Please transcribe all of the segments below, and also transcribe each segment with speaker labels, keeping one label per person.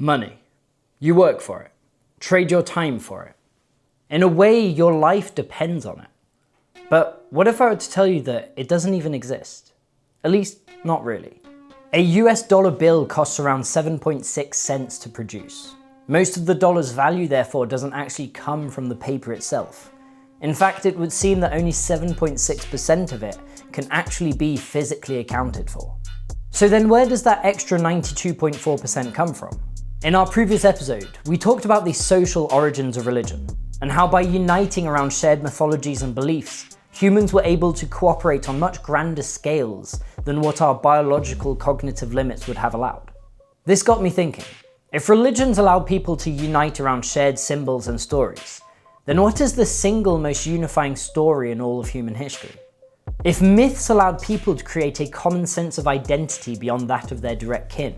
Speaker 1: Money. You work for it. Trade your time for it. In a way, your life depends on it. But what if I were to tell you that it doesn't even exist? At least, not really. A US dollar bill costs around 7.6 cents to produce. Most of the dollar's value, therefore, doesn't actually come from the paper itself. In fact, it would seem that only 7.6% of it can actually be physically accounted for. So then where does that extra 92.4% come from? In our previous episode, we talked about the social origins of religion, and how by uniting around shared mythologies and beliefs, humans were able to cooperate on much grander scales than what our biological cognitive limits would have allowed. This got me thinking, if religions allowed people to unite around shared symbols and stories, then what is the single most unifying story in all of human history? If myths allowed people to create a common sense of identity beyond that of their direct kin,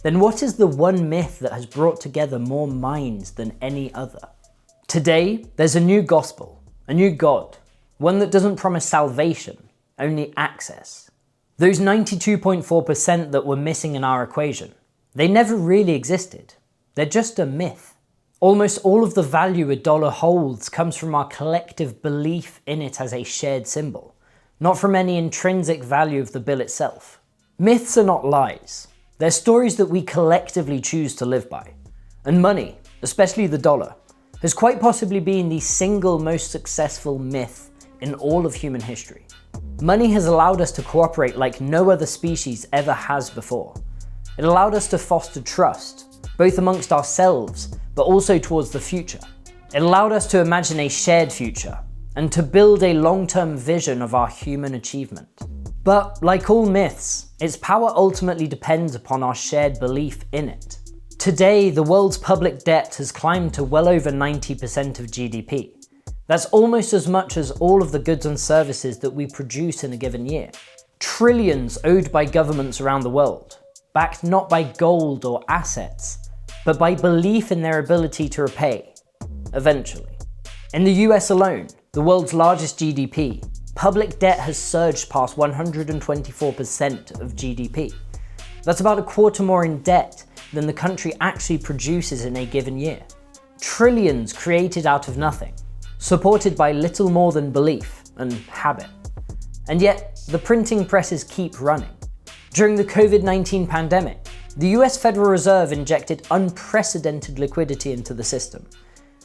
Speaker 1: then what is the one myth that has brought together more minds than any other? Today, there's a new gospel, a new God, one that doesn't promise salvation, only access. Those 92.4% that were missing in our equation, they never really existed. They're just a myth. Almost all of the value a dollar holds comes from our collective belief in it as a shared symbol, not from any intrinsic value of the bill itself. Myths are not lies. They're stories that we collectively choose to live by. And money, especially the dollar, has quite possibly been the single most successful myth in all of human history. Money has allowed us to cooperate like no other species ever has before. It allowed us to foster trust, both amongst ourselves, but also towards the future. It allowed us to imagine a shared future, and to build a long-term vision of our human achievement. But like all myths, its power ultimately depends upon our shared belief in it. Today, the world's public debt has climbed to well over 90% of GDP. That's almost as much as all of the goods and services that we produce in a given year. Trillions owed by governments around the world, backed not by gold or assets, but by belief in their ability to repay, eventually. In the US alone, the world's largest GDP, public debt has surged past 124% of GDP. That's about a quarter more in debt than the country actually produces in a given year. Trillions created out of nothing, supported by little more than belief and habit. And yet, the printing presses keep running. During the COVID-19 pandemic, the US Federal Reserve injected unprecedented liquidity into the system,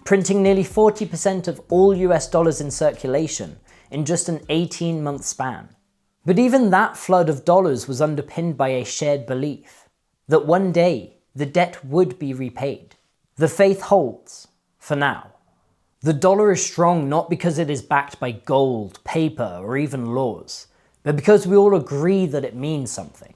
Speaker 1: printing nearly 40% of all US dollars in circulation in just an 18-month span. But even that flood of dollars was underpinned by a shared belief that one day the debt would be repaid. The faith holds, for now. The dollar is strong not because it is backed by gold, paper, or even laws, but because we all agree that it means something.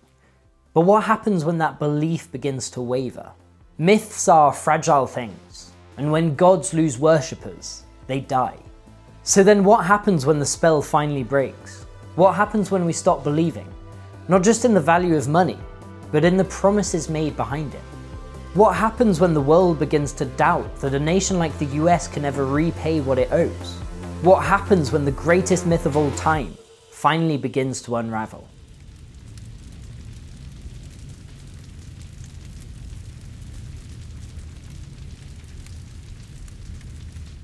Speaker 1: But what happens when that belief begins to waver? Myths are fragile things, and when gods lose worshippers, they die. So then what happens when the spell finally breaks? What happens when we stop believing? Not just in the value of money, but in the promises made behind it. What happens when the world begins to doubt that a nation like the US can ever repay what it owes? What happens when the greatest myth of all time finally begins to unravel?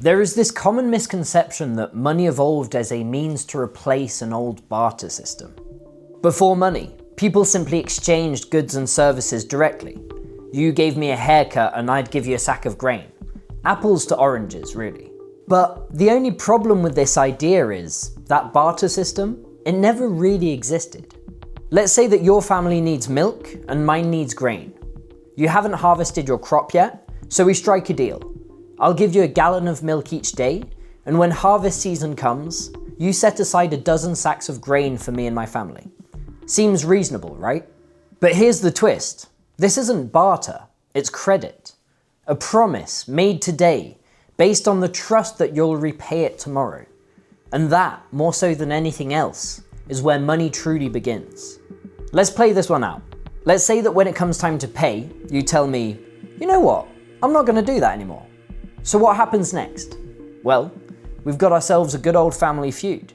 Speaker 1: There is this common misconception that money evolved as a means to replace an old barter system. Before money, people simply exchanged goods and services directly. You gave me a haircut and I'd give you a sack of grain. Apples to oranges, really. But the only problem with this idea is that barter system, it never really existed. Let's say that your family needs milk and mine needs grain. You haven't harvested your crop yet, so we strike a deal. I'll give you a gallon of milk each day, and when harvest season comes, you set aside a dozen sacks of grain for me and my family. Seems reasonable, right? But here's the twist. This isn't barter, it's credit. A promise made today, based on the trust that you'll repay it tomorrow. And that, more so than anything else, is where money truly begins. Let's play this one out. Let's say that when it comes time to pay, you tell me, you know what, I'm not going to do that anymore. So what happens next? Well, we've got ourselves a good old family feud.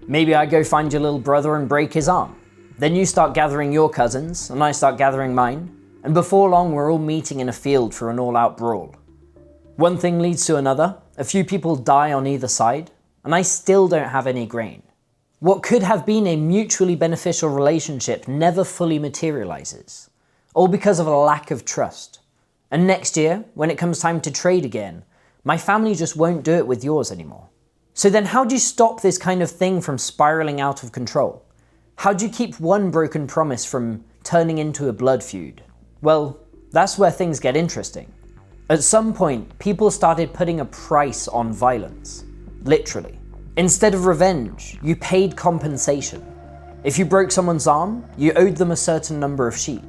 Speaker 1: Maybe I go find your little brother and break his arm. Then you start gathering your cousins, and I start gathering mine, and before long we're all meeting in a field for an all-out brawl. One thing leads to another, a few people die on either side, and I still don't have any grain. What could have been a mutually beneficial relationship never fully materializes, all because of a lack of trust. And next year, when it comes time to trade again, my family just won't do it with yours anymore. So then how do you stop this kind of thing from spiraling out of control? How do you keep one broken promise from turning into a blood feud? Well, that's where things get interesting. At some point, people started putting a price on violence. Literally. Instead of revenge, you paid compensation. If you broke someone's arm, you owed them a certain number of sheep.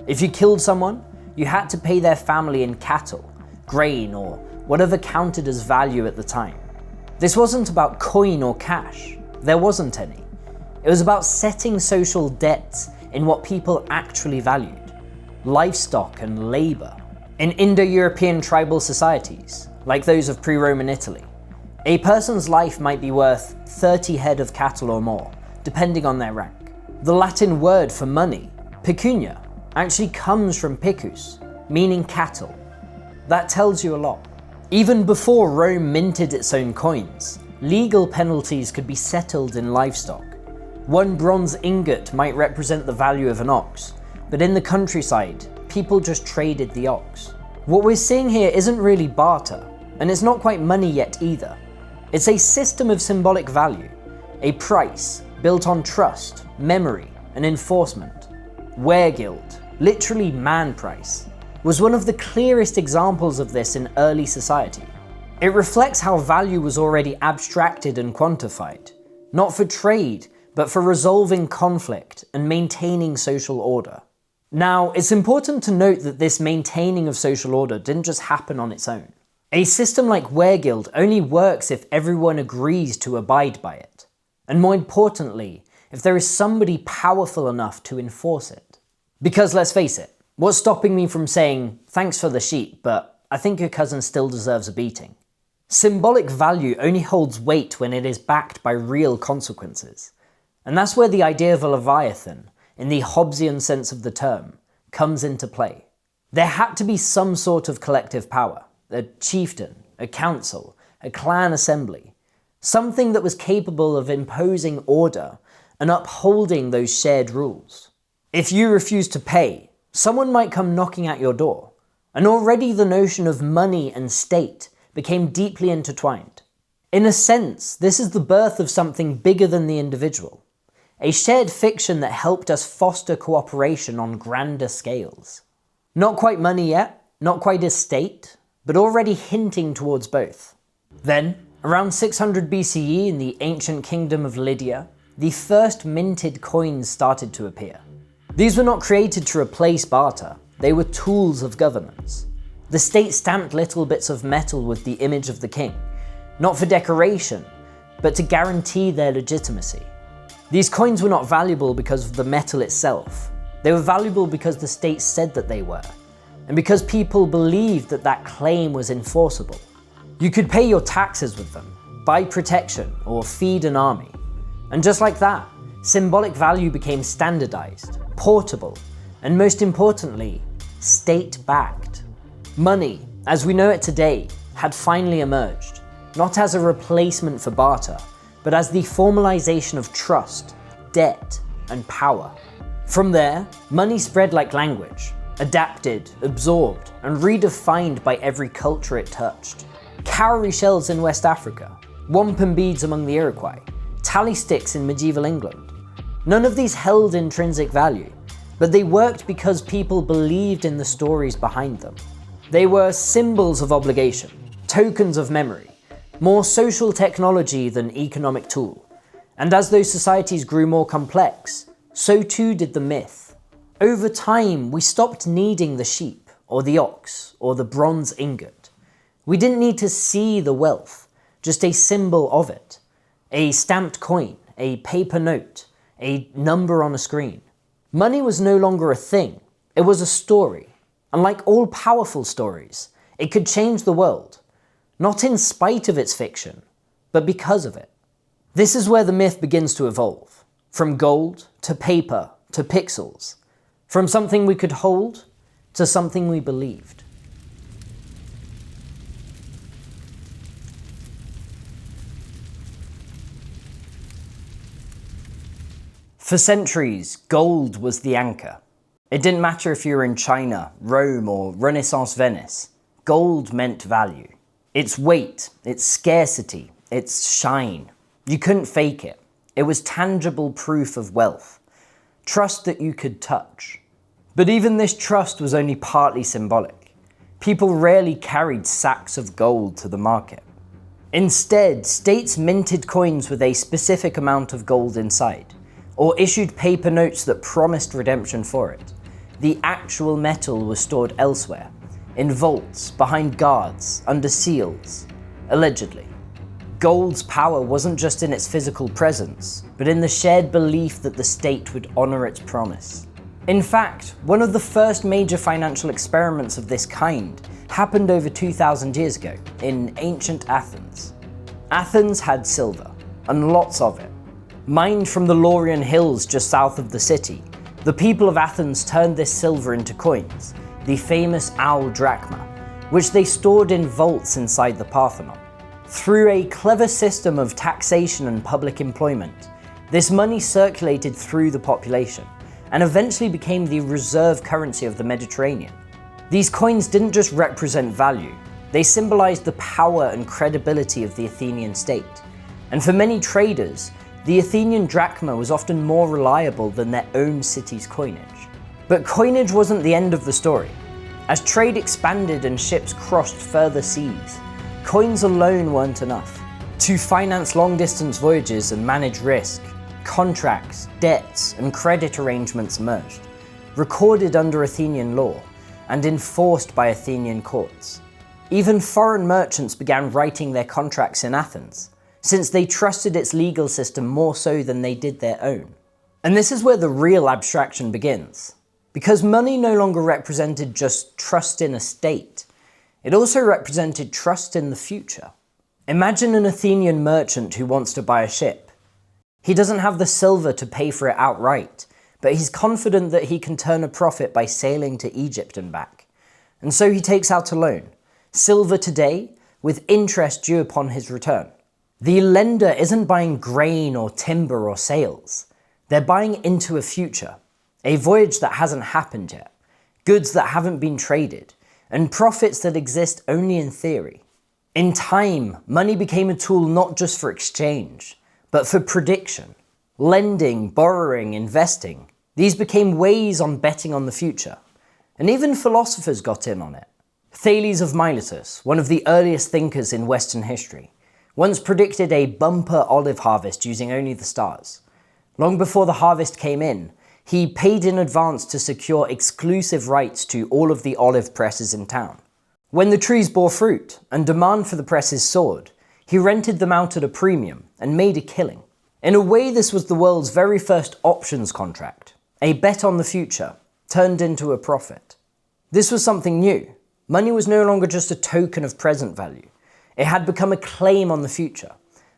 Speaker 1: If you killed someone, you had to pay their family in cattle, grain, or whatever counted as value at the time. This wasn't about coin or cash. There wasn't any. It was about setting social debts in what people actually valued: livestock and labor. In Indo-European tribal societies, like those of pre-Roman Italy, a person's life might be worth 30 head of cattle or more, depending on their rank. The Latin word for money, pecunia, actually comes from picus, meaning cattle. That tells you a lot. Even before Rome minted its own coins, legal penalties could be settled in livestock. One bronze ingot might represent the value of an ox, but in the countryside, people just traded the ox. What we're seeing here isn't really barter, and it's not quite money yet either. It's a system of symbolic value, a price built on trust, memory, and enforcement. Weregild, literally man price, was one of the clearest examples of this in early society. It reflects how value was already abstracted and quantified, not for trade, but for resolving conflict and maintaining social order. Now, it's important to note that this maintaining of social order didn't just happen on its own. A system like Weregild only works if everyone agrees to abide by it, and more importantly, if there is somebody powerful enough to enforce it. Because let's face it, what's stopping me from saying, thanks for the sheep, but I think your cousin still deserves a beating? Symbolic value only holds weight when it is backed by real consequences. And that's where the idea of a Leviathan, in the Hobbesian sense of the term, comes into play. There had to be some sort of collective power, a chieftain, a council, a clan assembly, something that was capable of imposing order and upholding those shared rules. If you refuse to pay, someone might come knocking at your door, and already the notion of money and state became deeply intertwined. In a sense, this is the birth of something bigger than the individual, a shared fiction that helped us foster cooperation on grander scales. Not quite money yet, not quite a state, but already hinting towards both. Then, around 600 BCE in the ancient kingdom of Lydia, the first minted coins started to appear. These were not created to replace barter, they were tools of governance. The state stamped little bits of metal with the image of the king, not for decoration, but to guarantee their legitimacy. These coins were not valuable because of the metal itself. They were valuable because the state said that they were, and because people believed that that claim was enforceable. You could pay your taxes with them, buy protection, or feed an army. And just like that, symbolic value became standardized, portable, and most importantly, state-backed. Money, as we know it today, had finally emerged, not as a replacement for barter, but as the formalization of trust, debt, and power. From there, money spread like language, adapted, absorbed, and redefined by every culture it touched. Cowrie shells in West Africa, wampum beads among the Iroquois, tally sticks in medieval England. None of these held intrinsic value, but they worked because people believed in the stories behind them. They were symbols of obligation, tokens of memory, more social technology than economic tool. And as those societies grew more complex, so too did the myth. Over time, we stopped needing the sheep, or the ox, or the bronze ingot. We didn't need to see the wealth, just a symbol of it. A stamped coin, a paper note, a number on a screen. Money was no longer a thing, it was a story. And like all powerful stories, it could change the world. Not in spite of its fiction, but because of it. This is where the myth begins to evolve. From gold, to paper, to pixels. From something we could hold, to something we believed. For centuries, gold was the anchor. It didn't matter if you were in China, Rome, or Renaissance Venice. Gold meant value. Its weight, its scarcity, its shine. You couldn't fake it. It was tangible proof of wealth. Trust that you could touch. But even this trust was only partly symbolic. People rarely carried sacks of gold to the market. Instead, states minted coins with a specific amount of gold inside, or issued paper notes that promised redemption for it. The actual metal was stored elsewhere, in vaults, behind guards, under seals, allegedly. Gold's power wasn't just in its physical presence, but in the shared belief that the state would honor its promise. In fact, one of the first major financial experiments of this kind happened over 2,000 years ago, in ancient Athens. Athens had silver, and lots of it. Mined from the Laurian hills just south of the city, the people of Athens turned this silver into coins, the famous owl drachma, which they stored in vaults inside the Parthenon. Through a clever system of taxation and public employment, this money circulated through the population, and eventually became the reserve currency of the Mediterranean. These coins didn't just represent value, they symbolized the power and credibility of the Athenian state. And for many traders, the Athenian drachma was often more reliable than their own city's coinage. But coinage wasn't the end of the story. As trade expanded and ships crossed further seas, coins alone weren't enough. To finance long-distance voyages and manage risk, contracts, debts, and credit arrangements emerged, recorded under Athenian law and enforced by Athenian courts. Even foreign merchants began writing their contracts in Athens, since they trusted its legal system more so than they did their own. And this is where the real abstraction begins. Because money no longer represented just trust in a state, it also represented trust in the future. Imagine an Athenian merchant who wants to buy a ship. He doesn't have the silver to pay for it outright, but he's confident that he can turn a profit by sailing to Egypt and back. And so he takes out a loan, silver today, with interest due upon his return. The lender isn't buying grain or timber or sails. They're buying into a future, a voyage that hasn't happened yet, goods that haven't been traded, and profits that exist only in theory. In time, money became a tool not just for exchange, but for prediction. Lending, borrowing, investing, these became ways on betting on the future. And even philosophers got in on it. Thales of Miletus, one of the earliest thinkers in Western history, once predicted a bumper olive harvest using only the stars. Long before the harvest came in, he paid in advance to secure exclusive rights to all of the olive presses in town. When the trees bore fruit and demand for the presses soared, he rented them out at a premium and made a killing. In a way, this was the world's very first options contract, a bet on the future, turned into a profit. This was something new. Money was no longer just a token of present value. It had become a claim on the future,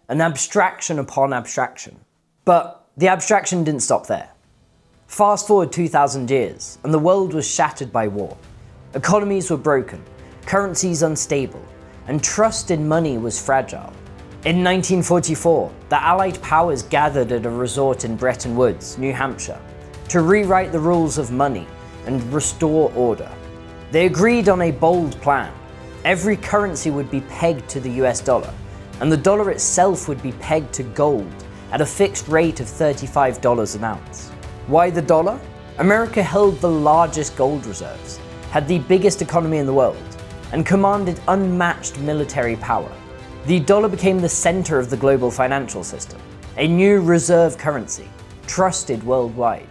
Speaker 1: an abstraction upon abstraction. But the abstraction didn't stop there. Fast forward 2,000 years, and the world was shattered by war. Economies were broken, currencies unstable, and trust in money was fragile. In 1944, the Allied powers gathered at a resort in Bretton Woods, New Hampshire, to rewrite the rules of money and restore order. They agreed on a bold plan. Every currency would be pegged to the US dollar, and the dollar itself would be pegged to gold at a fixed rate of $35 an ounce. Why the dollar? America held the largest gold reserves, had the biggest economy in the world, and commanded unmatched military power. The dollar became the center of the global financial system, a new reserve currency, trusted worldwide.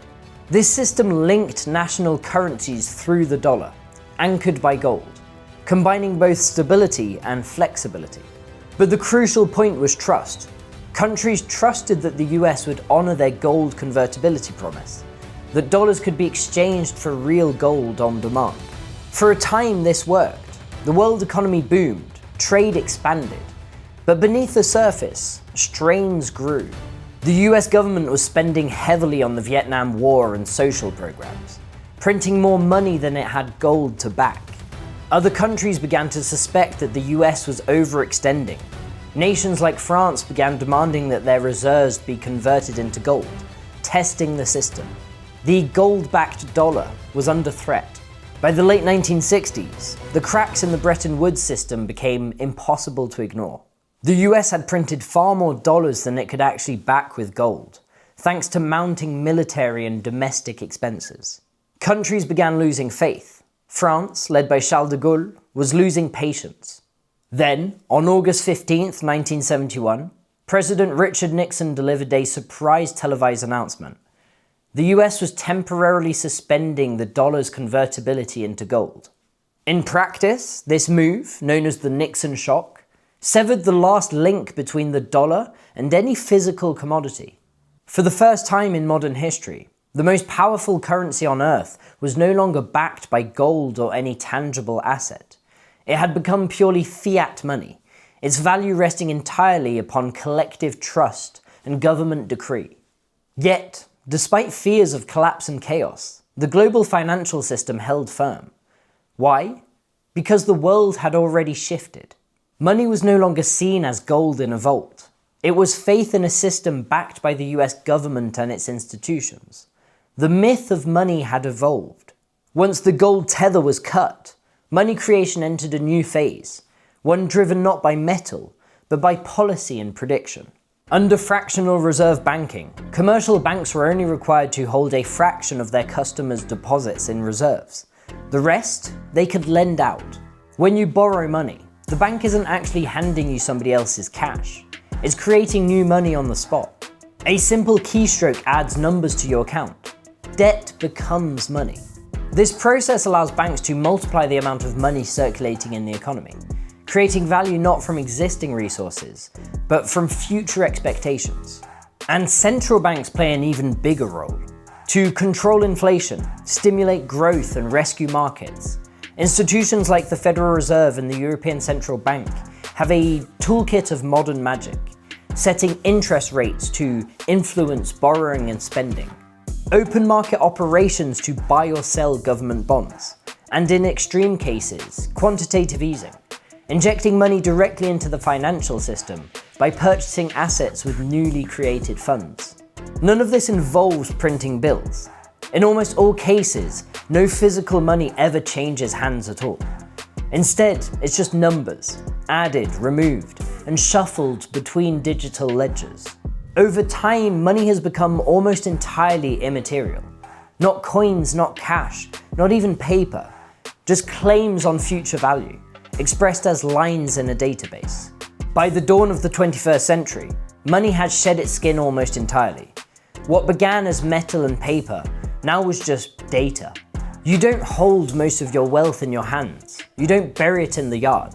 Speaker 1: This system linked national currencies through the dollar, anchored by gold, combining both stability and flexibility. But the crucial point was trust. Countries trusted that the US would honor their gold convertibility promise, that dollars could be exchanged for real gold on demand. For a time, this worked. The world economy boomed, trade expanded. But beneath the surface, strains grew. The US government was spending heavily on the Vietnam War and social programs. printing more money than it had gold to back. Other countries began to suspect that the US was overextending. Nations like France began demanding that their reserves be converted into gold, testing the system. The gold-backed dollar was under threat. By the late 1960s, the cracks in the Bretton Woods system became impossible to ignore. The US had printed far more dollars than it could actually back with gold, thanks to mounting military and domestic expenses. Countries began losing faith. France, led by Charles de Gaulle, was losing patience. Then, on August 15, 1971, President Richard Nixon delivered a surprise televised announcement. The US was temporarily suspending the dollar's convertibility into gold. In practice, this move, known as the Nixon shock, severed the last link between the dollar and any physical commodity. For the first time in modern history, the most powerful currency on Earth was no longer backed by gold or any tangible asset. It had become purely fiat money, its value resting entirely upon collective trust and government decree. Yet, despite fears of collapse and chaos, the global financial system held firm. Why? Because the world had already shifted. Money was no longer seen as gold in a vault. It was faith in a system backed by the US government and its institutions. The myth of money had evolved. Once the gold tether was cut, money creation entered a new phase, one driven not by metal, but by policy and prediction. Under fractional reserve banking, commercial banks were only required to hold a fraction of their customers' deposits in reserves. The rest, they could lend out. When you borrow money, the bank isn't actually handing you somebody else's cash. It's creating new money on the spot. A simple keystroke adds numbers to your account. Debt becomes money. This process allows banks to multiply the amount of money circulating in the economy, creating value not from existing resources, but from future expectations. And central banks play an even bigger role. To control inflation, stimulate growth, and rescue markets, institutions like the Federal Reserve and the European Central Bank have a toolkit of modern magic, setting interest rates to influence borrowing and spending, open market operations to buy or sell government bonds, and in extreme cases, quantitative easing, injecting money directly into the financial system by purchasing assets with newly created funds. None of this involves printing bills. In almost all cases, no physical money ever changes hands at all. Instead, it's just numbers, added, removed, and shuffled between digital ledgers. Over time, money has become almost entirely immaterial. Not coins, not cash, not even paper, just claims on future value, expressed as lines in a database. By the dawn of the 21st century, money had shed its skin almost entirely. What began as metal and paper now was just data. You don't hold most of your wealth in your hands. You don't bury it in the yard.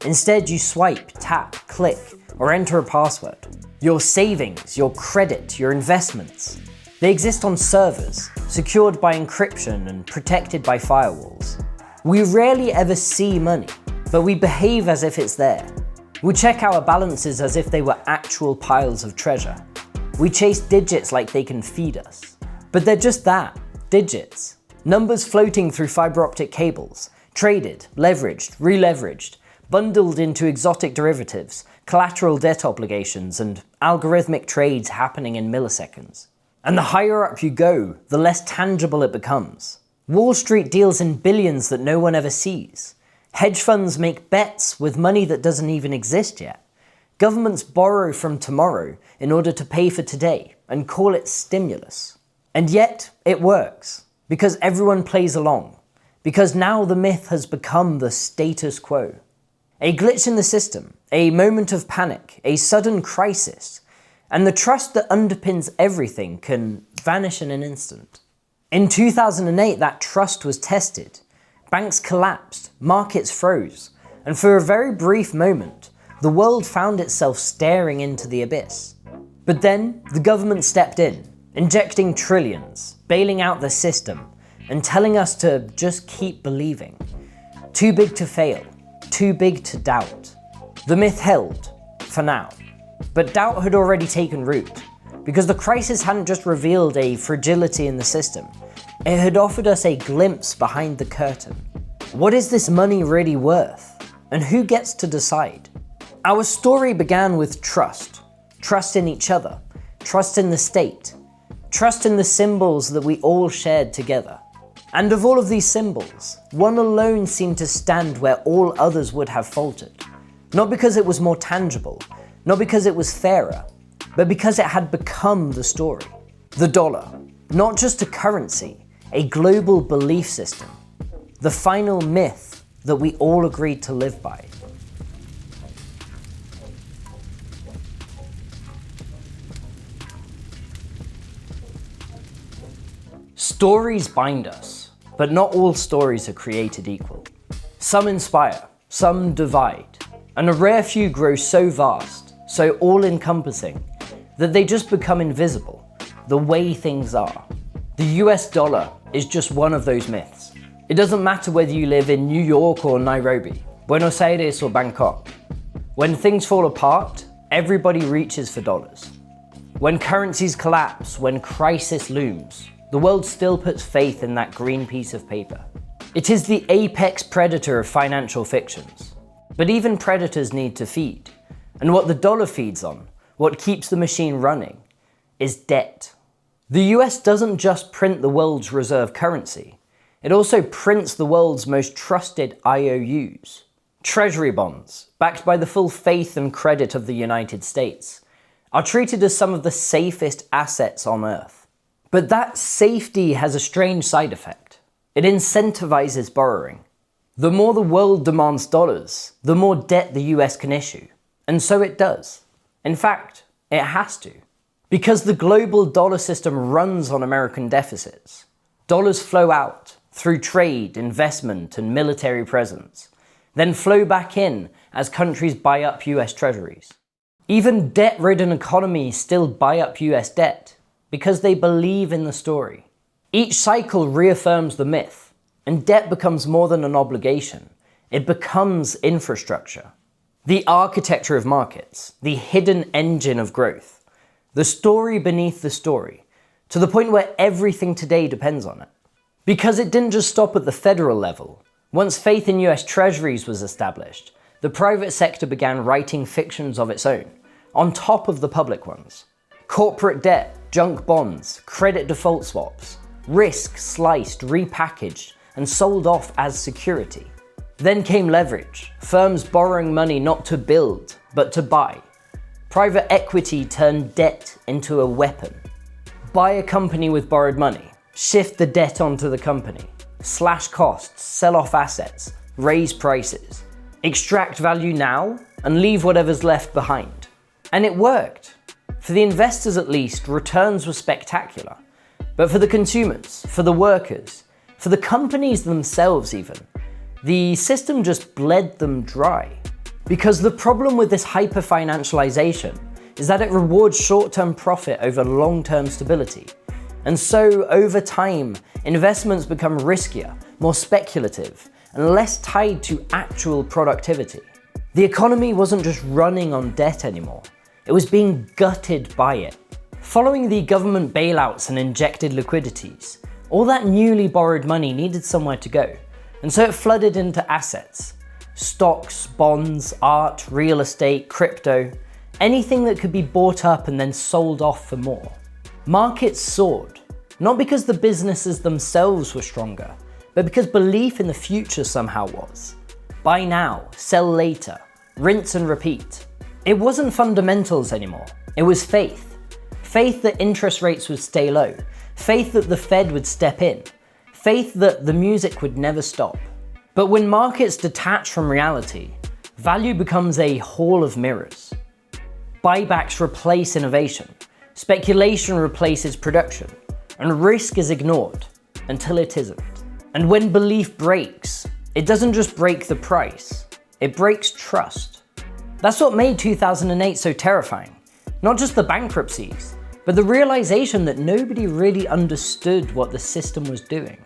Speaker 1: Instead, you swipe, tap, click, or enter a password. Your savings, your credit, your investments, they exist on servers, secured by encryption and protected by firewalls. We rarely ever see money, but we behave as if it's there. We check our balances as if they were actual piles of treasure. We chase digits like they can feed us. But they're just that, digits. Numbers floating through fiber optic cables, traded, leveraged, re-leveraged, bundled into exotic derivatives, collateral debt obligations, and algorithmic trades happening in milliseconds. And the higher up you go, the less tangible it becomes. Wall Street deals in billions that no one ever sees. Hedge funds make bets with money that doesn't even exist yet. Governments borrow from tomorrow in order to pay for today and call it stimulus. And yet, it works, because everyone plays along, because now the myth has become the status quo. A glitch in the system, a moment of panic, a sudden crisis, and the trust that underpins everything can vanish in an instant. In 2008, that trust was tested. Banks collapsed, markets froze, and for a very brief moment, the world found itself staring into the abyss. But then, the government stepped in, injecting trillions, bailing out the system, and telling us to just keep believing. Too big to fail, too big to doubt. The myth held, for now. But doubt had already taken root, because the crisis hadn't just revealed a fragility in the system, It had offered us a glimpse behind the curtain. What is this money really worth? And who gets to decide? Our story began with trust. Trust in each other. Trust in the state. Trust in the symbols that we all shared together. And of all of these symbols, one alone seemed to stand where all others would have faltered. Not because it was more tangible, not because it was fairer, but because it had become the story. The dollar, not just a currency, a global belief system. The final myth that we all agreed to live by. Stories bind us, but not all stories are created equal. Some inspire, some divide, and a rare few grow so vast, so all-encompassing, that they just become invisible, the way things are. The US dollar is just one of those myths. It doesn't matter whether you live in New York or Nairobi, Buenos Aires or Bangkok. When things fall apart, everybody reaches for dollars. When currencies collapse, when crisis looms, the world still puts faith in that green piece of paper. It is the apex predator of financial fictions. But even predators need to feed. And what the dollar feeds on, what keeps the machine running, is debt. The US doesn't just print the world's reserve currency, it also prints the world's most trusted IOUs. Treasury bonds, backed by the full faith and credit of the United States, are treated as some of the safest assets on Earth. But that safety has a strange side effect. It incentivizes borrowing. The more the world demands dollars, the more debt the US can issue. And so it does. In fact, it has to. Because the global dollar system runs on American deficits. Dollars flow out through trade, investment, and military presence, then flow back in as countries buy up US treasuries. Even debt-ridden economies still buy up US debt, because they believe in the story. Each cycle reaffirms the myth, and debt becomes more than an obligation. It becomes infrastructure. The architecture of markets, the hidden engine of growth, the story beneath the story, to the point where everything today depends on it. Because it didn't just stop at the federal level. Once faith in US treasuries was established, the private sector began writing fictions of its own, on top of the public ones. Corporate debt, junk bonds, credit default swaps, risk sliced, repackaged, and sold off as security. Then came leverage, firms borrowing money not to build, but to buy. Private equity turned debt into a weapon. Buy a company with borrowed money, shift the debt onto the company, slash costs, sell off assets, raise prices, extract value now, and leave whatever's left behind. And it worked. For the investors at least, returns were spectacular. But for the consumers, for the workers, for the companies themselves even, the system just bled them dry. Because the problem with this hyper-financialization is that it rewards short-term profit over long-term stability. And so, over time, investments become riskier, more speculative, and less tied to actual productivity. The economy wasn't just running on debt anymore. It was being gutted by it. Following the government bailouts and injected liquidities, all that newly borrowed money needed somewhere to go, and so it flooded into assets. Stocks, bonds, art, real estate, crypto, anything that could be bought up and then sold off for more. Markets soared, not because the businesses themselves were stronger, but because belief in the future somehow was. Buy now, sell later, rinse and repeat. It wasn't fundamentals anymore, it was faith. Faith that interest rates would stay low, faith that the Fed would step in, faith that the music would never stop. But when markets detach from reality, value becomes a hall of mirrors. Buybacks replace innovation, speculation replaces production, and risk is ignored until it isn't. And when belief breaks, it doesn't just break the price, it breaks trust. That's what made 2008 so terrifying. Not just the bankruptcies, but the realization that nobody really understood what the system was doing.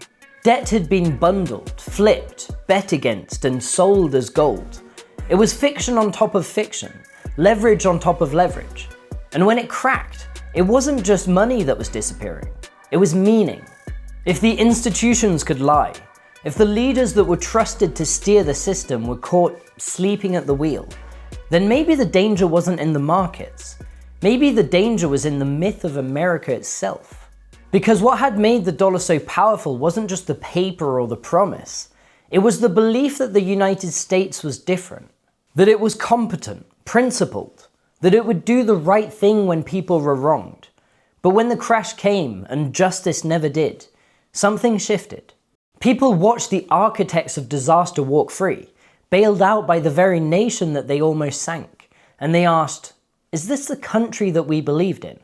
Speaker 1: Debt had been bundled, flipped, bet against, and sold as gold. It was fiction on top of fiction, leverage on top of leverage. And when it cracked, it wasn't just money that was disappearing, it was meaning. If the institutions could lie, if the leaders that were trusted to steer the system were caught sleeping at the wheel, then maybe the danger wasn't in the markets. Maybe the danger was in the myth of America itself. Because what had made the dollar so powerful wasn't just the paper or the promise. It was the belief that the United States was different. That it was competent, principled. That it would do the right thing when people were wronged. But when the crash came and justice never did, something shifted. People watched the architects of disaster walk free, bailed out by the very nation that they almost sank, and they asked, is this the country that we believed in?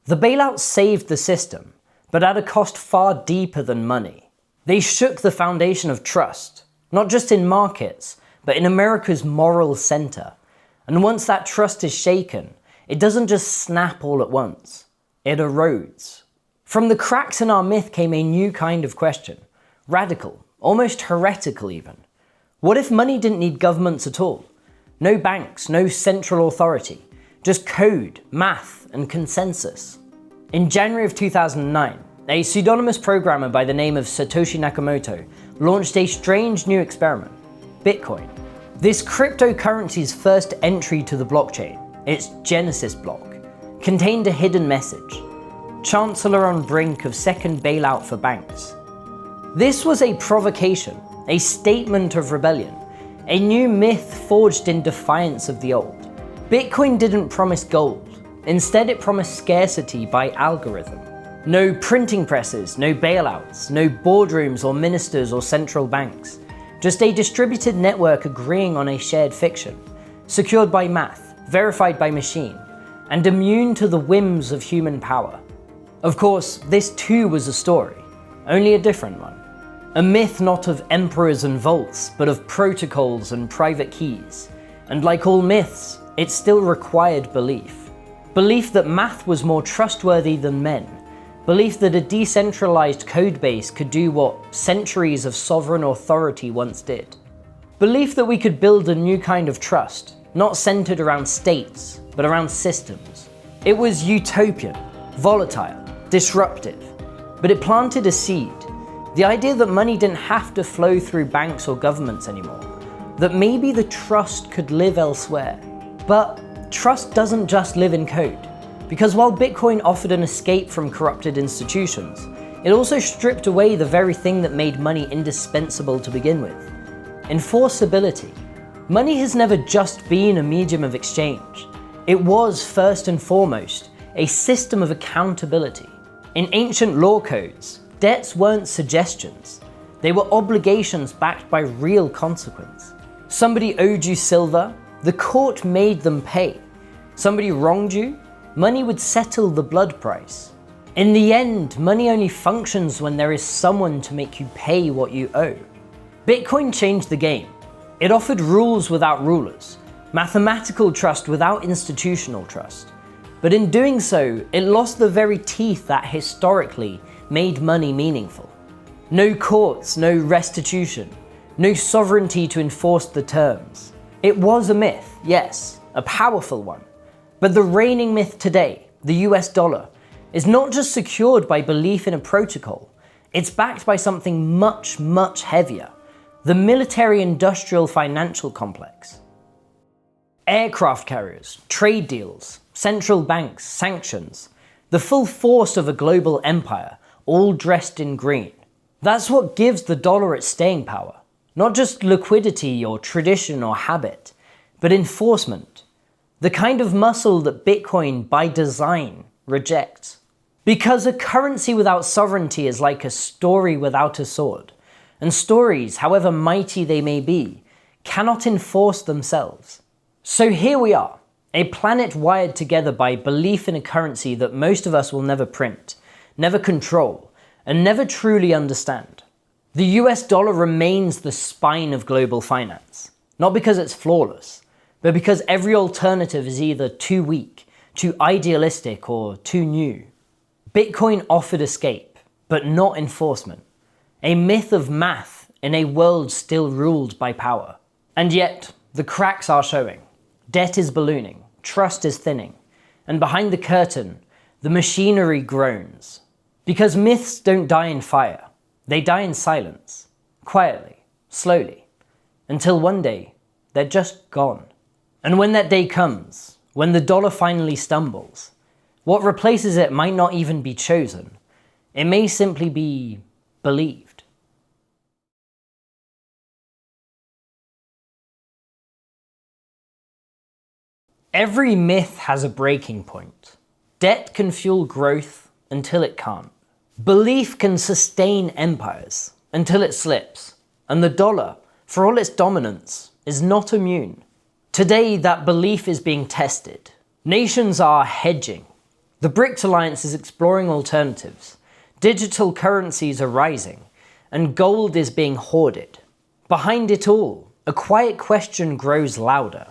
Speaker 1: The bailout saved the system, but at a cost far deeper than money. They shook the foundation of trust, not just in markets, but in America's moral center. And once that trust is shaken, it doesn't just snap all at once. It erodes. From the cracks in our myth came a new kind of question. Radical, almost heretical even. What if money didn't need governments at all? No banks, no central authority, just code, math, and consensus. In January of 2009, a pseudonymous programmer by the name of Satoshi Nakamoto launched a strange new experiment, Bitcoin. This cryptocurrency's first entry to the blockchain, its Genesis block, contained a hidden message. Chancellor on brink of second bailout for banks. This was a provocation, a statement of rebellion, a new myth forged in defiance of the old. Bitcoin didn't promise gold. Instead, it promised scarcity by algorithm. No printing presses, no bailouts, no boardrooms or ministers or central banks. Just a distributed network agreeing on a shared fiction, secured by math, verified by machine, and immune to the whims of human power. Of course, this too was a story, only a different one. A myth not of emperors and vaults, but of protocols and private keys. And like all myths, it still required belief. Belief that math was more trustworthy than men. Belief that a decentralized codebase could do what centuries of sovereign authority once did. Belief that we could build a new kind of trust, not centered around states, but around systems. It was utopian, volatile, disruptive, but it planted a seed. The idea that money didn't have to flow through banks or governments anymore. That maybe the trust could live elsewhere. But trust doesn't just live in code. Because while Bitcoin offered an escape from corrupted institutions, it also stripped away the very thing that made money indispensable to begin with. Enforceability. Money has never just been a medium of exchange. It was, first and foremost, a system of accountability. In ancient law codes, debts weren't suggestions. They were obligations backed by real consequence. Somebody owed you silver, the court made them pay. Somebody wronged you, money would settle the blood price. In the end, money only functions when there is someone to make you pay what you owe. Bitcoin changed the game. It offered rules without rulers, mathematical trust without institutional trust. But in doing so, it lost the very teeth that historically made money meaningful. No courts, no restitution, no sovereignty to enforce the terms. It was a myth, yes, a powerful one. But the reigning myth today, the US dollar, is not just secured by belief in a protocol, it's backed by something much, much heavier, the military-industrial financial complex. Aircraft carriers, trade deals, central banks, sanctions, the full force of a global empire, all dressed in green. That's what gives the dollar its staying power. Not just liquidity or tradition or habit, but enforcement. The kind of muscle that Bitcoin, by design, rejects. Because a currency without sovereignty is like a story without a sword. And stories, however mighty they may be, cannot enforce themselves. So here we are, a planet wired together by belief in a currency that most of us will never print, never control, and never truly understand. The US dollar remains the spine of global finance, not because it's flawless, but because every alternative is either too weak, too idealistic, or too new. Bitcoin offered escape, but not enforcement. A myth of math in a world still ruled by power. And yet, the cracks are showing. Debt is ballooning, trust is thinning, and behind the curtain, the machinery groans. Because myths don't die in fire. They die in silence, quietly, slowly, until one day they're just gone. And when that day comes, when the dollar finally stumbles, what replaces it might not even be chosen. It may simply be believed. Every myth has a breaking point. Debt can fuel growth until it can't. Belief can sustain empires until it slips. And the dollar, for all its dominance, is not immune. Today, that belief is being tested. Nations are hedging. The BRICS Alliance is exploring alternatives. Digital currencies are rising, and gold is being hoarded. Behind it all, a quiet question grows louder.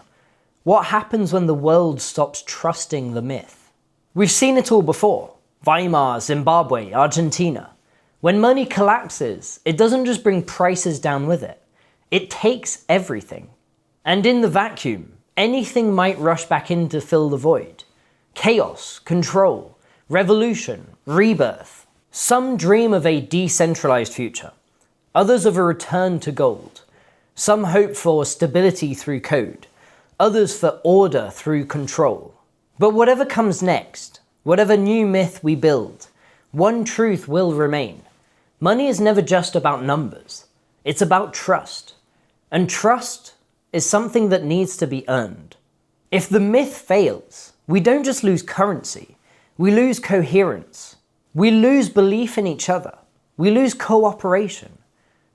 Speaker 1: What happens when the world stops trusting the myth? We've seen it all before. Weimar, Zimbabwe, Argentina. When money collapses, it doesn't just bring prices down with it. It takes everything. And in the vacuum, anything might rush back in to fill the void. Chaos, control, revolution, rebirth. Some dream of a decentralized future. Others of a return to gold. Some hope for stability through code. Others for order through control. But whatever comes next, whatever new myth we build, one truth will remain. Money is never just about numbers. It's about trust. And trust is something that needs to be earned. If the myth fails, we don't just lose currency, we lose coherence. We lose belief in each other. We lose cooperation.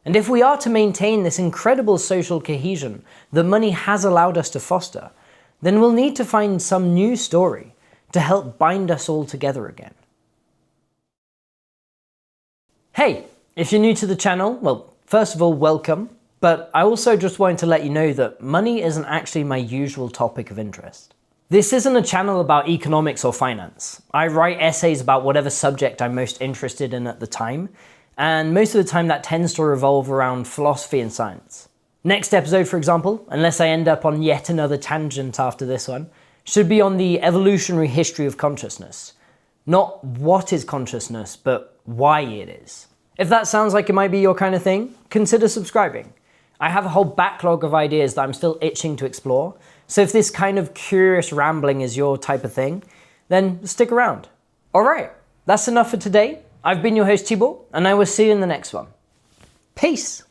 Speaker 1: And if we are to maintain this incredible social cohesion that money has allowed us to foster, then we'll need to find some new story to help bind us all together again. Hey, if you're new to the channel, well, first of all, welcome. But I also just wanted to let you know that money isn't actually my usual topic of interest. This isn't a channel about economics or finance. I write essays about whatever subject I'm most interested in at the time, and most of the time that tends to revolve around philosophy and science. Next episode, for example, unless I end up on yet another tangent after this one, should be on the evolutionary history of consciousness. Not what is consciousness, but why it is. If that sounds like it might be your kind of thing, consider subscribing. I have a whole backlog of ideas that I'm still itching to explore, so if this kind of curious rambling is your type of thing, then stick around. Alright, that's enough for today. I've been your host Thibaut, and I will see you in the next one. Peace!